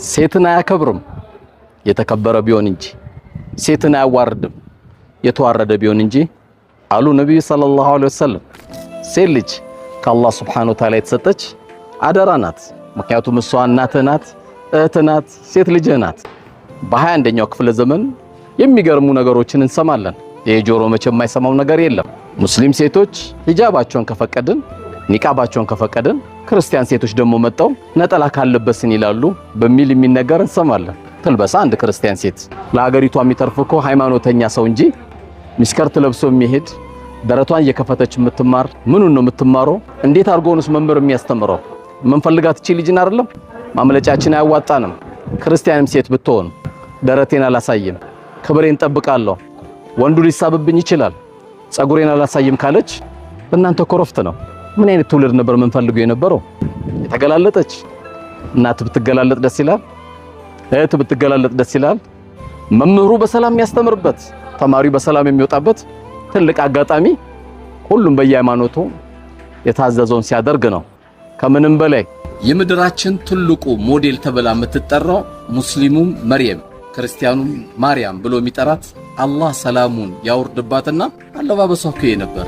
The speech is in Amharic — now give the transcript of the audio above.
ሴትን አያከብርም የተከበረ ቢሆን እንጂ ሴትን አያዋርድም የተዋረደ ቢሆን እንጂ አሉ ነብዩ ሰለላሁ ዐለይሂ ወሰለም። ሴት ልጅ ከአላህ ሱብሓነሁ ወተዓላ የተሰጠች አደራ ናት። ምክንያቱም እሷ እናትህ ናት፣ እህትህ ናት፣ ሴት ልጅህ ናት። በ21ኛው ክፍለ ዘመን የሚገርሙ ነገሮችን እንሰማለን። የጆሮ መቼም የማይሰማው ነገር የለም። ሙስሊም ሴቶች ሂጃባቸውን ከፈቀድን ኒቃባቸውን ከፈቀድን ክርስቲያን ሴቶች ደግሞ መጣው ነጠላ ካለበስን ይላሉ በሚል የሚነገር እንሰማለን። ተልበሳ አንድ ክርስቲያን ሴት ለሀገሪቷ የሚተርፍኮ ሃይማኖተኛ ሰው እንጂ ሚስከርት ለብሶ የሚሄድ ደረቷን እየከፈተች የምትማር ምኑን ነው የምትማረው? እንዴት አርጎንስ መምህር የሚያስተምረው? መንፈልጋት እቺ ልጅን አይደለም? ማምለጫችን አያዋጣንም። ክርስቲያንም ሴት ብትሆን ደረቴን አላሳይም ክብሬን ጠብቃለሁ ወንዱ ሊሳብብኝ ይችላል ጸጉሬን አላሳይም ካለች በእናንተ ኮረፍት ነው። ምን አይነት ትውልድ ነበር መንፈልገው የነበረው? የተገላለጠች እናት ብትገላለጥ ደስ ይላል። እህት ብትገላለጥ ደስ ይላል። መምህሩ በሰላም የሚያስተምርበት ተማሪው በሰላም የሚወጣበት ትልቅ አጋጣሚ ሁሉም በየሃይማኖቱ የታዘዘውን ሲያደርግ ነው። ከምንም በላይ የምድራችን ትልቁ ሞዴል ተብላ የምትጠራው ሙስሊሙም መርየም ክርስቲያኑም ማርያም ብሎ የሚጠራት አላህ ሰላሙን ያወርድባትና አለባበሷ እኮ ነበር።